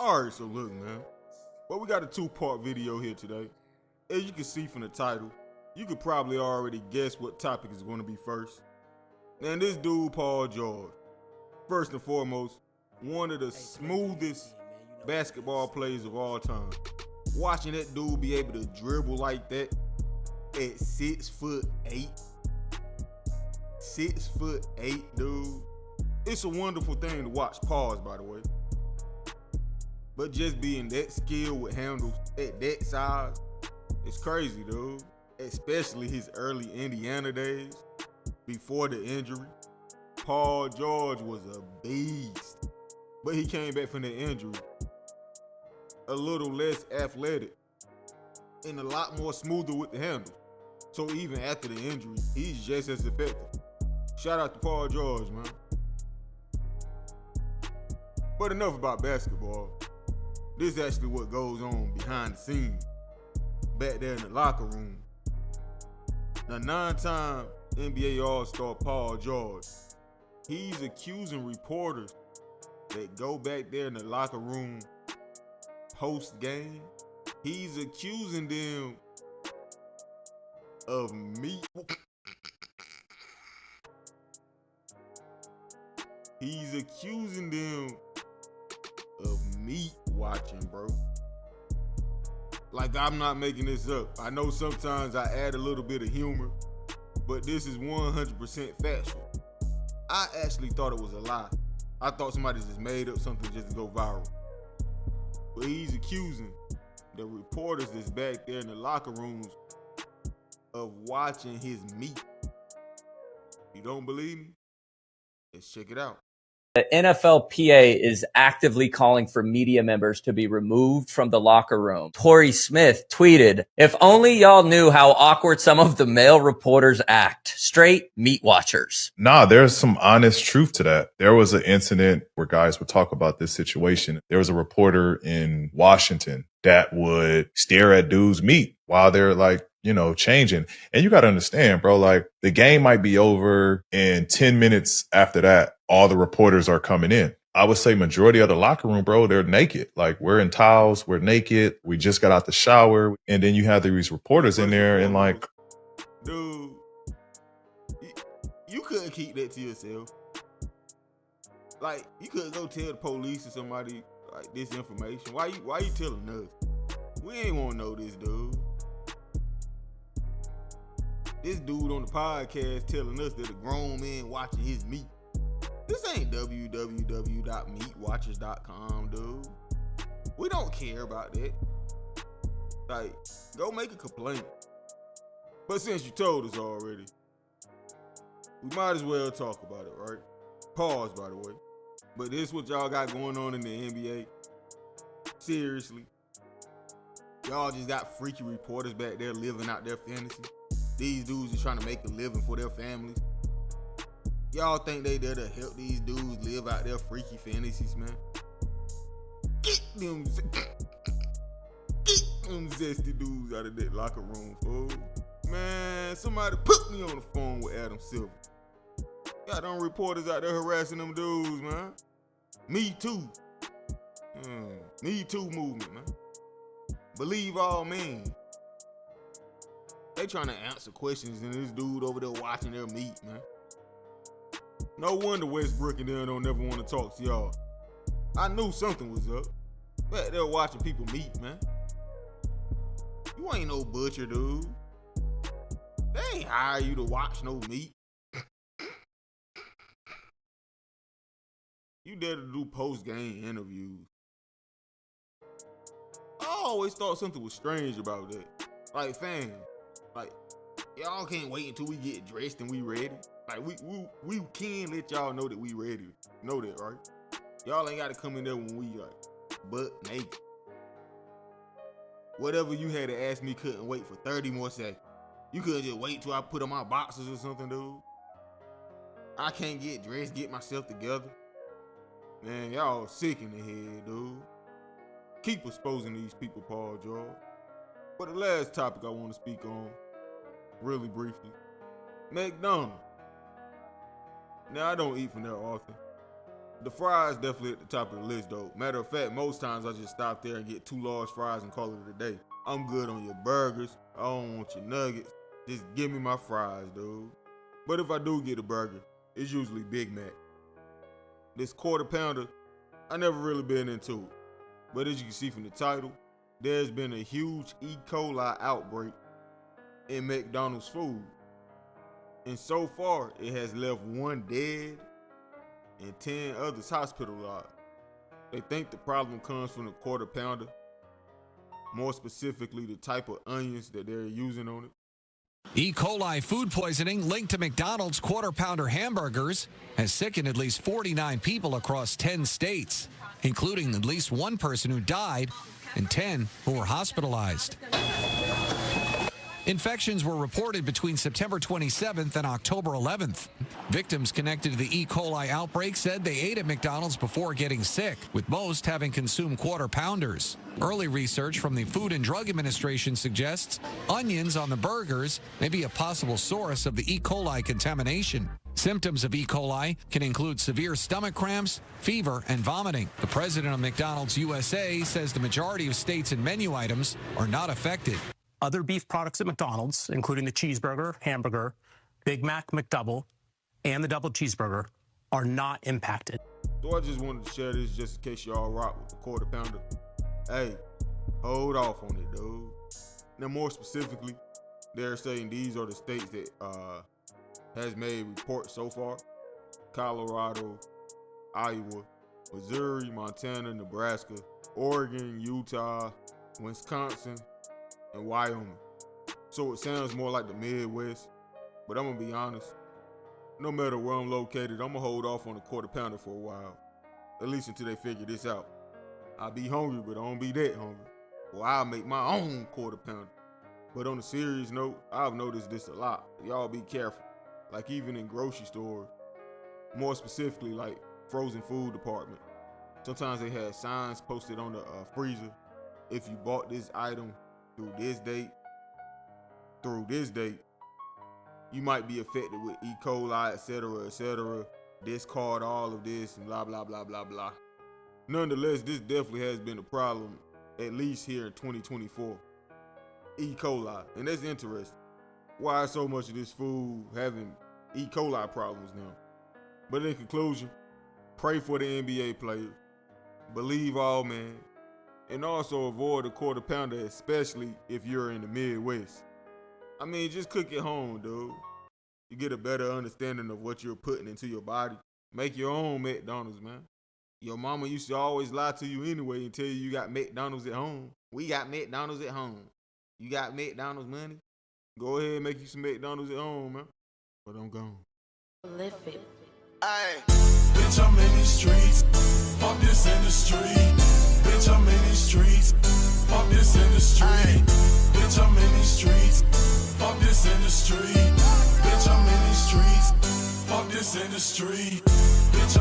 All right, so look, man. Well, we got a two-part video here today. As you can see from the title, you could probably already guess what topic is going to be first. And this dude, Paul George, first and foremost, one of the smoothest basketball players of all time. Watching that dude be able to dribble like that at 6'8", 6'8", dude. It's a wonderful thing to watch. Pause, by the way. But just being that skilled with handles at that size, it's crazy, dude. Especially his early Indiana days, before the injury. Paul George was a beast. But he came back from the injury a little less athletic and a lot more smoother with the handles. So even after the injury, he's just as effective. Shout out to Paul George, man. But enough about basketball. This is actually what goes on behind the scenes, back there in the locker room. The 9-time NBA All-Star Paul George, he's accusing reporters that go back there in the locker room post-game. He's accusing them of meat. He's accusing them of meat watching, bro. Like, I'm not making this up. I know sometimes I add a little bit of humor, but this is 100% factual. I actually thought it was a lie. I thought somebody just made up something just to go viral. But he's accusing the reporters that's back there in the locker rooms of watching his meat. You don't believe me? Let's check it out. The NFLPA is actively calling for media members to be removed from the locker room. Torrey Smith tweeted, "If only y'all knew how awkward some of the male reporters act. Straight meat watchers." Nah, there's some honest truth to that. There was an incident where guys would talk about this situation. There was a reporter in Washington that would stare at dudes' meat while they're like, changing. And you got to understand, bro, like the game might be over in 10 minutes after that. All the reporters are coming in. I would say majority of the locker room, bro, they're naked. Like we're in towels, we're naked. We just got out the shower. And then you have these reporters in there and like. Dude, you couldn't keep that to yourself. Like you couldn't go tell the police or somebody like this information. Why you telling us? We ain't want to know this, dude. This dude on the podcast telling us that a grown man watching his meat. This ain't www.meatwatchers.com, dude. We don't care about that. Like, go make a complaint. But since you told us already, we might as well talk about it, right? Pause, by the way. But this is what y'all got going on in the NBA. Seriously. Y'all just got freaky reporters back there living out their fantasy. These dudes are trying to make a living for their families. Y'all think they there to help these dudes live out their freaky fantasies, man? Get them zesty dudes out of that locker room, fool. Man, somebody put me on the phone with Adam Silver. Got them reporters out there harassing them dudes, man. Me too. Me too movement, man. Believe all men. They trying to answer questions and this dude over there watching their meat, man. No wonder Westbrook and them don't never want to talk to y'all. I knew something was up. Back there watching people meat, man. You ain't no butcher, dude. They ain't hire you to watch no meat. You there to do post-game interviews. I always thought something was strange about that. Like, fam, like, y'all can't wait until we get dressed and we ready. Like, we can let y'all know that we ready. Know that, right? Y'all ain't got to come in there when we, like, butt naked. Whatever you had to ask me couldn't wait for 30 more seconds. You couldn't just wait till I put on my boxers or something, dude. I can't get dressed, get myself together. Man, y'all sick in the head, dude. Keep exposing these people, Paul George. But the last topic I want to speak on, really briefly, McDonald's. Now, I don't eat from there often, The fries definitely at the top of the list though. Matter of fact, most times I just stop there and get 2 large fries and call it a day. I'm good on your burgers. I don't want your nuggets. Just give me my fries, dude. But if I do get a burger, it's usually Big Mac. This quarter pounder, I never really been into it. But as you can see from the title, there's been a huge E. Coli outbreak in McDonald's food. And so far, it has left 1 dead and 10 others hospitalized. They think the problem comes from the quarter pounder, more specifically the type of onions that they're using on it. E. Coli food poisoning linked to McDonald's quarter pounder hamburgers has sickened at least 49 people across 10 states, including at least 1 person who died and 10 who were hospitalized. Infections were reported between September 27th and October 11th. Victims connected to the E. coli outbreak said they ate at McDonald's before getting sick, with most having consumed quarter pounders. Early research from the Food and Drug Administration suggests onions on the burgers may be a possible source of the E. coli contamination. Symptoms of E. coli can include severe stomach cramps, fever, and vomiting. The president of McDonald's USA says the majority of states and menu items are not affected. Other beef products at McDonald's, including the cheeseburger, hamburger, Big Mac, McDouble, and the double cheeseburger, are not impacted. So I just wanted to share this just in case y'all rock with the quarter pounder. Hey, hold off on it, dude. Now, more specifically, they're saying these are the states that has made reports so far: Colorado, Iowa, Missouri, Montana, Nebraska, Oregon, Utah, Wisconsin, and Wyoming. So it sounds more like the Midwest, but I'm gonna be honest, no matter where I'm located, I'm gonna hold off on the quarter pounder for a while, at least until they figure this out. I'll be hungry, but I don't be that hungry. Well, I'll make my own quarter pounder. But on a serious note, I've noticed this a lot. Y'all be careful. Like even in grocery stores, more specifically like frozen food department. Sometimes they have signs posted on the freezer. If you bought this item through this date, you might be affected with E. coli, etc., etc. Discard all of this and blah, blah, blah, blah, blah. Nonetheless, this definitely has been a problem, at least here in 2024. E. coli, and that's interesting. Why is so much of this food having E. coli problems now? But in conclusion, pray for the NBA players. Believe all men. And also avoid a quarter pounder, especially if you're in the Midwest. I mean, just cook at home, dude. You get a better understanding of what you're putting into your body. Make your own McDonald's, man. Your mama used to always lie to you anyway and tell you got McDonald's at home. We got McDonald's at home. You got McDonald's money? Go ahead and make you some McDonald's at home, man. But I'm gone. Live it. Ay, bitch, I'm in these streets. Fuck this industry. Bitch, I'm in these streets. Fuck this industry. Ay, bitch, I'm in these streets. Fuck this industry. Bitch, I'm in these streets. Fuck this industry. Bitch,